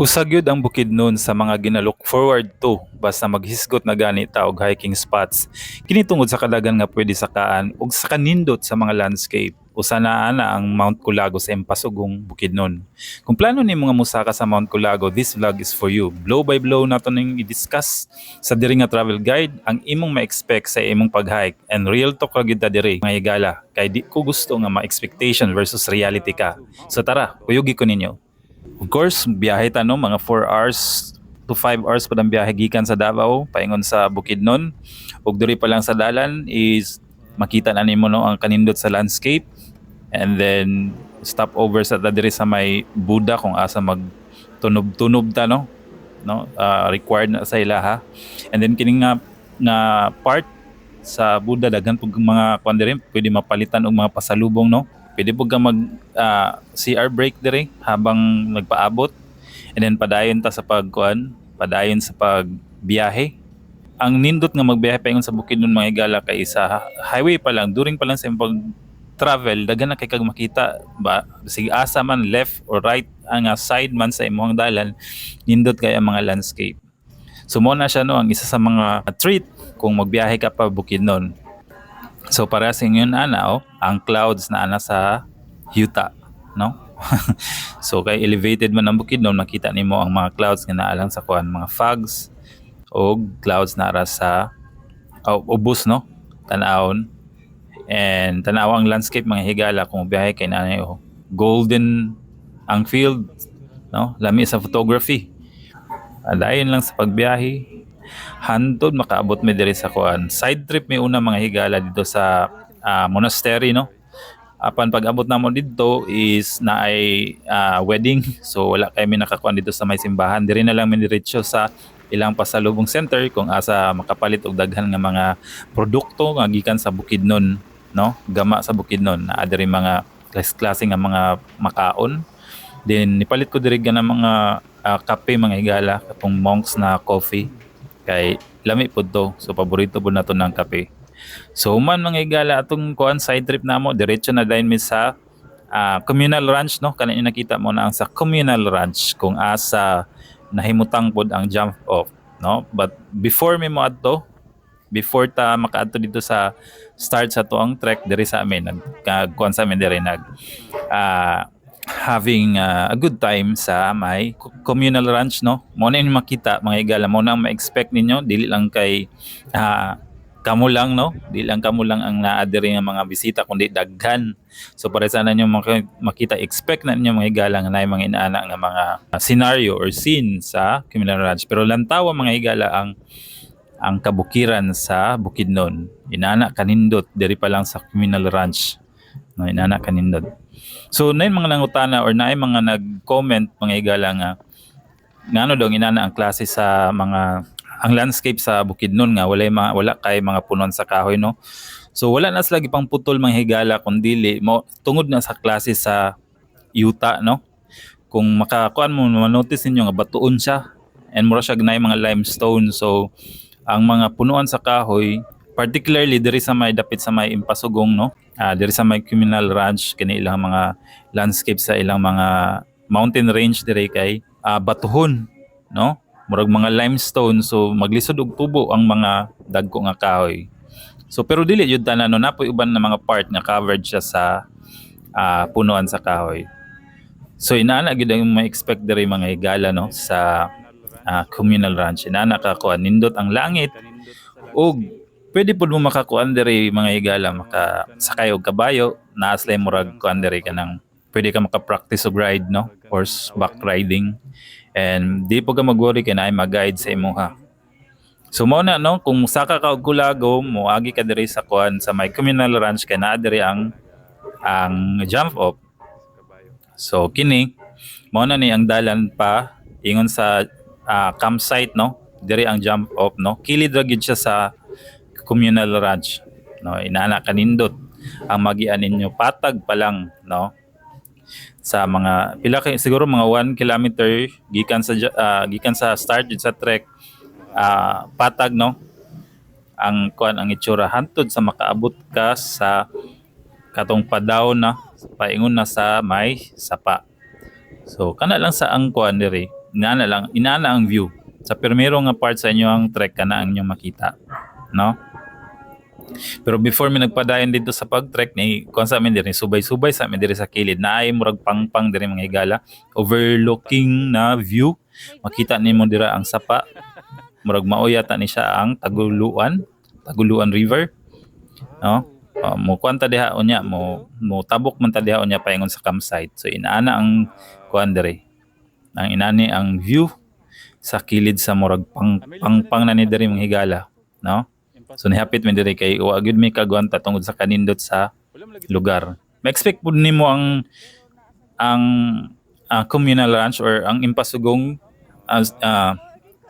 Usa gyud ang Bukidnon sa mga ginalook forward to basta maghisgot na gani ta og hiking spots. Kini tungod sa kadagan nga pwede sakaan ug sa kanindot sa mga landscape. Usa na ana ang Mount Culago sa Empasugong, Bukidnon. Kung plano ni mga musaka sa Mount Culago, this vlog is for you. Blow by blow nato ning i-discuss sa diri nga travel guide ang imong ma-expect sa imong pag-hike and real talk ra gyud ta diri mga higala kay di ko gusto nga ma-expectation versus reality ka. So tara, kuyugi ko ninyo. Of course, biyahe ta no, mga 4 hours to 5 hours pa ang biyahe gikan sa Davao paingon sa Bukidnon. Ug diri pa lang sa dalan is makita na nimo no ang kanindot sa landscape and then stop over sa diri sa may Buda kung asa mag tunob-tunob ta required na sa ila ha. And then kining nga part sa Buda daghan pug mga kuan diri pwede mapalitan og mga pasalubong no. Pwede po ka mag CR break dire habang nagpaabot and then padayon ta sa pagkuan, padayon sa pagbiyahe. Ang nindot nga magbiyahe paingon sa Bukidnon mga higala kay sa highway pa lang, during pa lang sa pag travel, daghan na kay kag makita ba sige asa man left or right ang side man sa imong dalan, nindot kay ang mga landscape. So mo na siya no ang isa sa mga treat kung magbiyahe ka pa Bukidnon. So para sa inyo ana ang clouds na ana sa yuta, no? So kay elevated man ang Bukidnon, makita nimo ang mga clouds nga naa lang sa kuan, mga fogs o clouds na ara sa ubos no, tan-awon. And tanaw ang landscape mga higala kung biyahe kay nanay golden ang field, no? Lami sa photography. Adayon lang sa pagbiyahe hantod makaabot mi diri sa kuan. Side trip mi una mga higala dito sa monastery no. Apan pag-abot namo dito is naay wedding, so wala kay mi nakakuan dito sa may simbahan. Diri na lang mi diretso sa ilang pasalubong center kung asa makapalit og daghan nga mga produkto nga gikan sa Bukidnon, no? Gama sa Bukidnon na diri mga klase nga mga makaon. Then nipalit ko diri nga mga kape mga higala, katong monks na coffee kay lami pud to, so paborito pud nato ng kape. So human mga higala atong kuan side trip namo diretso na dayon mi sa communal ranch no, kanina nakita mo na ang sa communal ranch kung asa nahimutang pod ang jump off no. But before mi mo adto, before ta makaadto dito sa start sa tuang trek diri sa amin nagkuan sa amin diri nag having a good time sa may communal ranch no. Mo na yung makita mga higala, mo na ma-expect ninyo dili lang kay kamo lang no, di lang kamo lang ang naa diri nga mga bisita kundi daghan. So para sana ninyo makita, expect na ninyo mga higala nga naay mga inaana nga mga scenario or scene sa communal ranch. Pero lantawa mga higala ang kabukiran sa Bukidnon. Inaana kanindot diri pa lang sa communal ranch. No, inaana kanindot. So naay mga nangutana or naay mga nag-comment mga higala nga ngano daw inana ang klase sa mga ang landscape sa Bukidnon nga wala kay mga punon sa kahoy no. So wala na sila gipang putol mga higala kundi mo tungod na sa klase sa yuta no. Kung makakuan mo ma-notice ninyo nga batuon siya and mura siya gnay mga limestone. So ang mga punuan sa kahoy particularly diri sa may dapit sa may Impasugong no, diri sa may communal ranch kini ilang mga landscape sa ilang mga mountain range diri kay batuhon no, murag mga limestone. So maglisod og tubo ang mga dagko nga kahoy. So pero dili jud tanan no, napoy uban na mga part nga covered siya sa punuan sa kahoy. So inaana gid ang ma-expect diri mga higala no sa communal ranch. Inaana ka kuan nindot ang langit ug pwede pud mo makakuan diri mga higala, makasakay og kabayo, naa sila murag kuan diri kanang pwede ka maka-practice og ride no, horseback riding. And di po ka mag-worry kay naay mag-guide sa imuha. So mo na no, kung saka ka og Culago, moagi ka diri sa kuan sa may communal ranch kay naa diri ang jump off. So kini mo na ni ang dalan pa ingon sa campsite no, diri ang jump off no. Kilid ra gyud siya sa communal ranch no, inaana kanindot ang magian ninyo patag pa lang no, sa mga pila kay siguro mga 1 kilometer gikan sa start sa trek patag no ang kuan ang itsura hantod sa makaabot ka sa katong padaw na paingon na sa may sapa. So kana lang sa ang kuan diri inana ang view. Sa primero nga part sa inyo ang trek kana ang inyong makita, no? Pero before mi nagpadayon dito sa pag-trek ni kuan sa amin diri subay-subay sa amin diri sa kilid naay murag pangpang diri mga higala, overlooking na view. Makita nimo dira ang sapa, murag mao yata ni siya ang Taguluan River, no? Mo kuan ta diha unya mo tabok man ta diha unya paingon sa campsite. So inaana ang kuan diri. Ang inani ang view sa kilid sa murag pangpang na ni diri mga higala, no? So nihapit man diri kay wa gyud mi kaguan ta tungod sa kanindot sa lugar. Ma-expect pud nimo ang communal ranch or ang impasugong as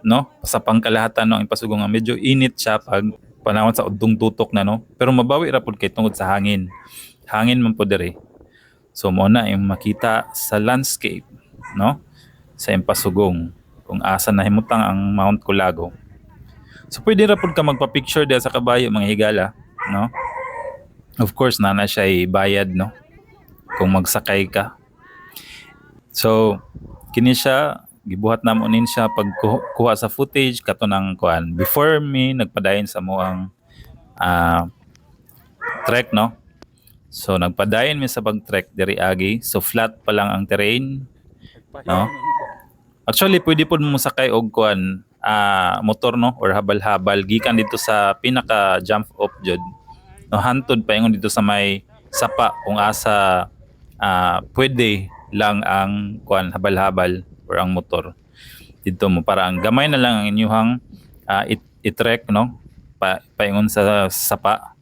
no sa pangkalahatan no ang impasugong nga medyo init siya pag panahon sa udtong tutok na no, pero mabawi ra pud kay tungod sa hangin man pud diri. So mo na yung makita sa landscape, no, sa impasugong kung asa nahimutang ang Mount Culago. So pwede ra pud ka magpa-picture diha sa kabayo mga higala, no? Of course na siya bayad, no, kung magsakay ka. So kini siya gibuhat namonin siya pagkuha sa footage kato ng kuan before mi nagpadayon sa moang trek, no. So nagpadayon mi sa pag-trek diri agi, so flat pa lang ang terrain, no. Actually pwede pud mo sakay og kuan motor, no, or habal-habal gikan dito sa pinaka jump off jud, no, hantod paingon dito sa may sapa kung asa pwede lang ang kuan habal-habal or ang motor dito mo para ang gamay na lang ang inyuhang i-trek, no, paingon sa sapa.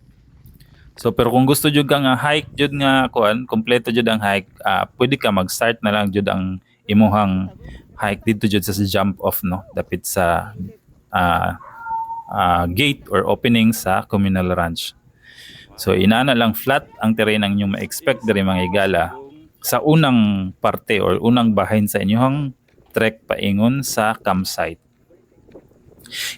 So pero kung gusto jud ka nga hike jud nga kuan kompleto jud ang hike, pwede ka mag-start na lang jud ang imuhang hike dito jud sa jump off, no, dapit sa gate or opening sa communal ranch. So inaana lang flat ang terrain ang inyong ma-expect diri mga higala sa unang parte or unang bahin sa inyong trek paingon sa campsite.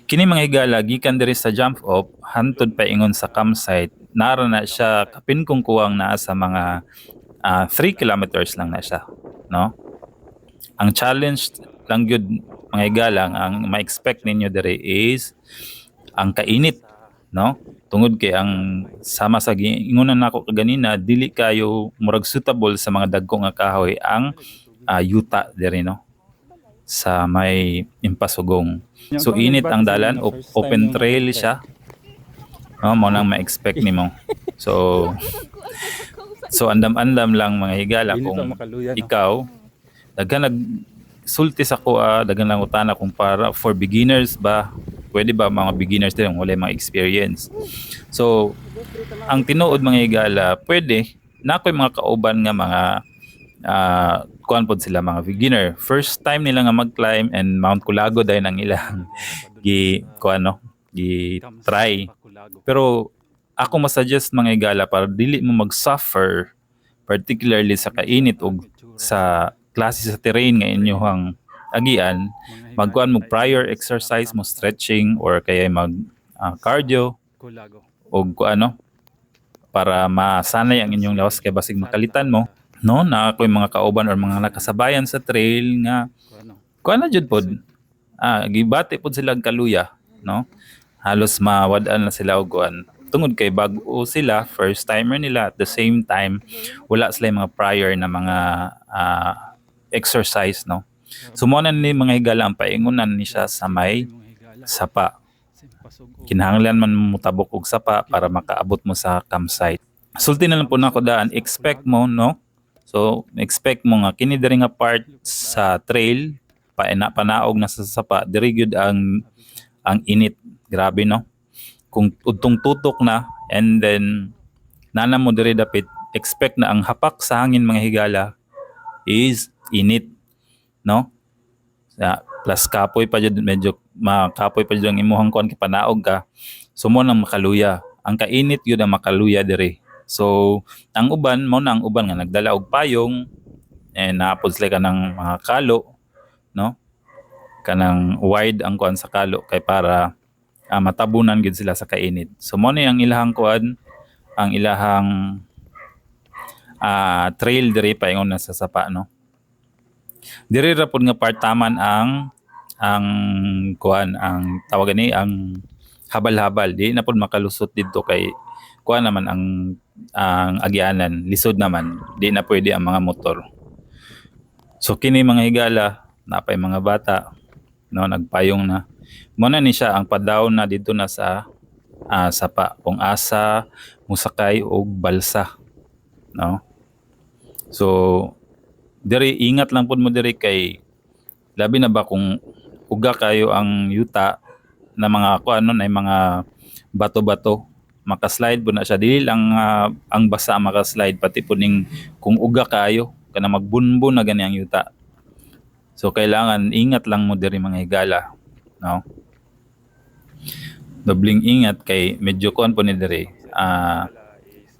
Kini mga higala gikan diri sa jump off hantod paingon sa campsite, nara na siya kapin kung kuwang naa sa mga 3 kilometers lang na siya, no. Ang challenge lang gyud mga higala ang ma-expect ninyo diri is ang kainit, no, tungod kay ang sama sa giingunan nako kaganina dili kayo murag suitable sa mga dagko nga kahoy ang yuta diri, no, sa may impasugong. So init ang dalan, open trail siya, no, mo nang ma-expect nimo. So andam-andam lang mga higala kung ikaw daghan nagsulti sa ko daghan lang utana kung para for beginners ba, pwede ba mga beginners din wala mga experience. So ang tinuod mga higala pwede na ako'y mga kauban nga mga kuan pod sila mga beginner, first time nila nga mag-climb and Mount Culago dahil ang ilang kuan, no, try. Pero ako masuggest mga higala para dili mo mag-suffer particularly sa kainit o sa klase sa terrain nga inyong agian, magkuan mo prior exercise mo, stretching or kaya mag cardio o kuano para masanay ang inyong lawas kay basig makalitan mo, no, na ako'y mga kauban or mga nakasabayan sa trail nga kuan na jud pod gibati pod sila og kaluya, no, halos mawad-an na sila og kuan tungod kay bag-o sila, first timer nila, at the same time wala sila mga prior na mga exercise, no. So mo na ni mga higala ang paingunan ni siya sa may sapa. Kinahanglan man mo tabok og sapa para makaabot mo sa campsite. Sulti na lang po nako daan, expect mo, no. So expect mo nga kini diri nga part sa trail panaog na sa sapa diri gyud ang init, grabe, no. Kung udtong tutok na and then nana mo diri dapit, expect na ang hapak sa hangin mga higala is init, no. Plus kapoy pa jud, medyo makapoy pa jud ang imuhang kuan kay panaog ka. So mo nang makaluya. Ang kainit gyud ang makaluya diri. So ang uban mo na ang uban nga nagdala og payong and naapod sila kanang mga kalo, no. Kanang wide ang kuan sa kalo kay para matabunan gid sila sa kainit. So mo ni ang ilahang kuan, ang ilahang trail diri paingon na sa sapa, no. Diri ra pud nga part taman ang kuan ang tawag ni ang habal-habal di na pud makalusot didto kay kuan naman ang agyanan lisod naman di na pwede ang mga motor. So kini mga higala napay mga bata no nagpayong na mo na ni siya ang padaw na dito na sa sapa kung asa musakay og balsa no. So diri ingat lang pud mo diri kay labi na ba kung uga kayo ang yuta na mga kuan nun ay mga bato-bato makaslide po na siya dili lang ang basa makaslide pati po ning kung uga kayo kana magbunbon na gani ang yuta. So kailangan ingat lang mo diri mga higala no. Dobling ingat kay medyo kuan po ni diri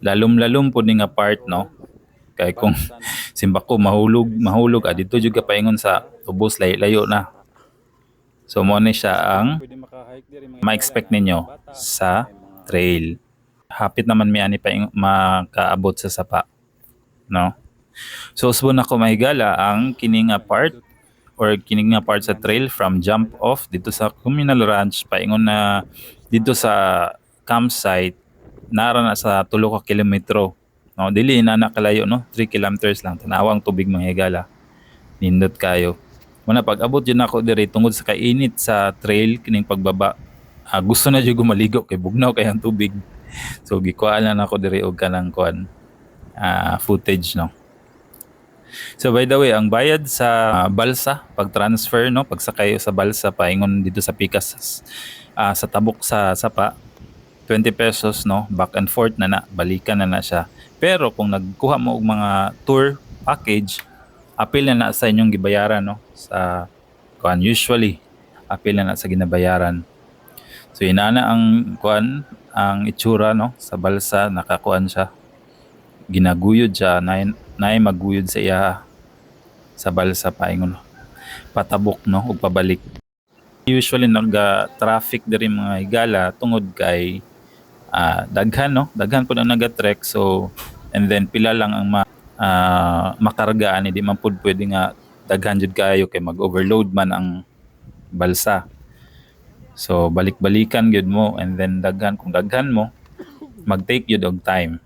lalom-lalom po ni nga part no. Kay kung simba ko mahulog dito jud ka paingon sa ubos layo na. So mo ni siya ang ma-expect ninyo sa trail. Hapit naman mi ani pa makaabot sa sapa no. So usbon ako mahigala ang kini nga part or kini nga part sa trail from jump off dito sa communal ranch paingon na dito sa campsite nara na sa 3 ka kilometro no. Dili na nakalayo no, 3 kilometers lang tanawang tubig mga higala. Nindot kayo. Muna pag abot yun ako diri tungod sa kainit sa trail kining pagbaba. Gusto na jud gumaligo kay bugnaw kay ang tubig. So gikuha na ako diri og kanang kuan footage no. So by the way, ang bayad sa balsa pag transfer no, pagsakay sa balsa paingon dito sa Pikas sa tabok sa sapa 20 pesos no, back and forth balikan na siya. Pero kung nagkuha mo og mga tour package, apil na sa inyong gibayaran no sa kuan usually apil na sa ginabayaran. So inana ang kuan ang itsura no sa balsa nakakuan siya. Ginaguyod siya nay maguyod sa iya sa balsa paingon patabok no ug pabalik. Usually traffic diri mga higala tungod kay daghan no, daghan pud ang naga-trek so and then pila lang ang makarga ani di man pud pwede nga daghan jud kayo kay mag-overload man ang balsa. So balik-balikan gyud mo and then kung daghan mo mag-take gyud og time.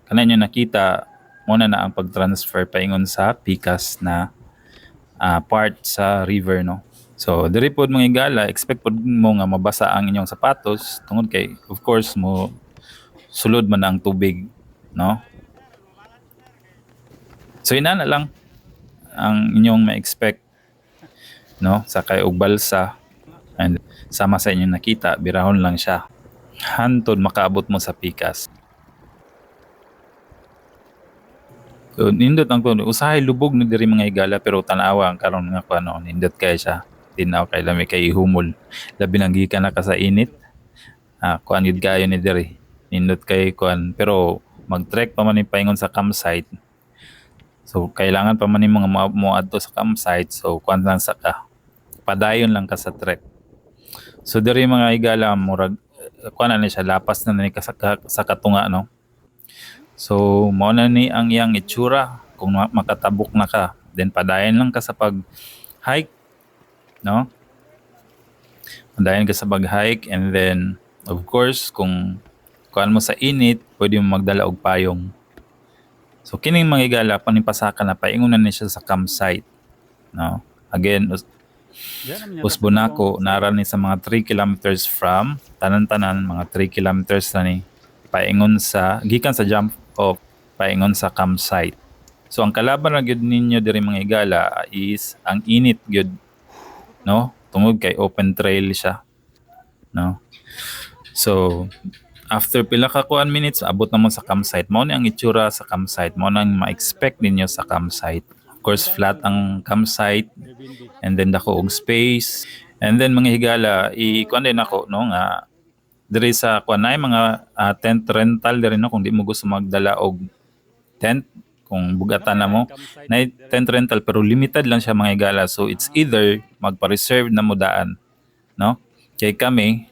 Kana nyo nakita mo na ang pag-transfer paingon sa Pikas na part sa river no. So diri pod mga higala expect pod mo nga mabasa ang inyong sapatos tungod kay of course mo sulod man ang tubig no. So ina na lang ang inyong ma-expect no sakay og balsa and sama sa inyong nakita birahon lang siya hantod makaabot mo sa Pikas. So nindot ang kuno usahay lubog ni diri mga higala pero tan-awa ang karon nga kuno nindot kay siya tinaw kay lami kay humol labi nang gikan na ka sa init kuan gid kayo ni diri nindot kay kuan pero mag-trek pa man ni paingon sa campsite. So kailangan pa man ni mga moadto sa campsite so kuan lang sa ka padayon lang ka sa trek. So diri mga higala murag kuan na ni siya lapas na ni ka sa katunga no. So mao na ni ang iyang itsura kung makatabok na ka then padayon lang ka sa pag hike no. Padayon ka sa pag hike and then of course kung kuan mo sa init pwede mo magdala og payong. So kining mga higala panipasaka na paingon na ni siya sa campsite no. Again Usbonako nara ni sa mga 3 kilometers from tanan-tanan mga 3 kilometers na ni paingon sa gikan sa jump off paingon sa campsite. So ang kalaban ra gyud ninyo diri mga higala is ang init gyud no tungod kay open trail siya no. So after pila ka kuan minutes abot na mo sa campsite mao ni ang itsura sa campsite mao nang ma-expect ninyo sa campsite. Of course flat ang campsite and then dako og space and then mga higala kuan din ako no nga diri sa kuan ay mga tent rental diri no kung di mo gusto magdala og tent kung bugatan na mo na tent rental pero limited lang siya mga higala so it's either magpa-reserve na mo daan no. Kay kami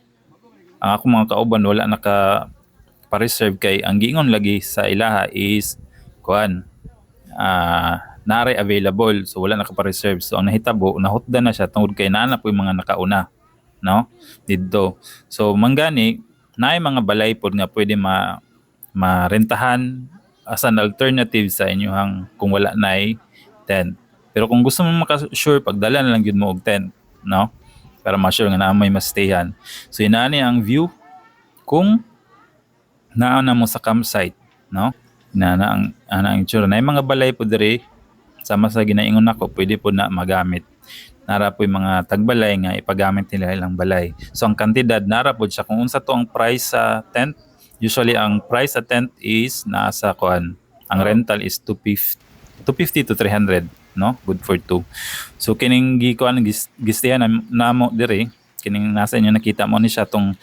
ang ako mga kauban wala naka pa-reserve kay ang giingon lagi sa ilaha is kuan naray available, so wala nakapareserve. So ang nahitabo nahutdan na siya tungod kay naa na po yung mga nakauna, no, didto. So manggani naay mga balay pod nga pwede marentahan as an alternative sa inyong kung wala nay tent. Pero kung gusto mo maka-sure, pagdala na lang yun mo og tent, no? Para ma-sure nga na may mastayan. So inaani ang view kung naa na mo sa campsite, no? Ana ang itsura. Na mga balay po diri sama sa ginaingon nako, pwede po na magamit. Nara po yung mga tagbalay nga ipagamit nila ilang balay. So ang kantidad nara po siya kung unsa to ang price sa tent. Usually ang price sa tent is nasa kuan. Ang rental is 250 to 300, no? Good for two. So kining gikuan gistihan namo diri, kining nasa inyo nakita mo ni siya tong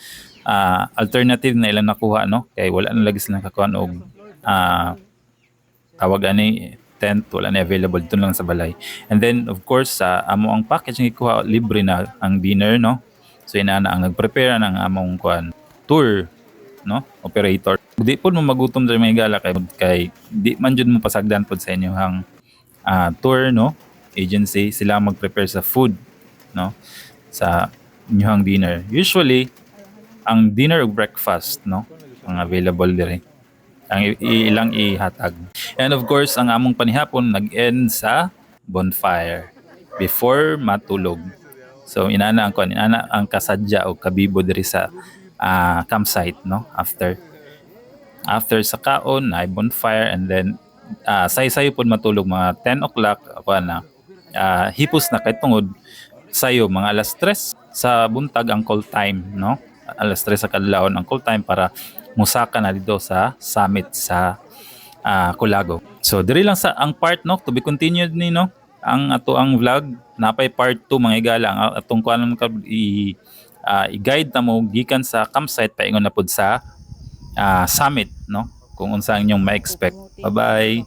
alternative na ilang nakuha, no? Kay wala na lagi silang kakuan og tawag ani tent, wala na available dito lang sa balay. And then of course sa amo ang package nga ikuha libre na ang dinner, no? So ina na ang nagprepare ng among kuan tour, no, operator. Di po mo magutom sa mga gala kay di man jud mo pasagdan pod sa inyong tour, no, agency. Sila mag-prepare sa food, no, sa inyong dinner. Usually ang dinner ug breakfast, no, ang available dire ang ilang ihatag. And of course ang among panihapon nag-end sa bonfire before matulog. So inana ang kasadya o kabibo diri sa campsite, no, after sa kaon ay bonfire, and then say-sayo pod matulog mga 10 o'clock ako na hipos na kay tungod sayo mga alas 3 sa buntag ang call time, no, alas 3 sa kadlawon ang call time para musaka na dito sa summit sa Culago. So diri lang sa ang part, no, to be continued ni, no, ang ato ang vlog napay part 2 mga igala ang atong kuanon i-guide na mo gikan sa campsite paingon na pod sa summit, no, kung unsa ang inyong ma-expect. Bye bye.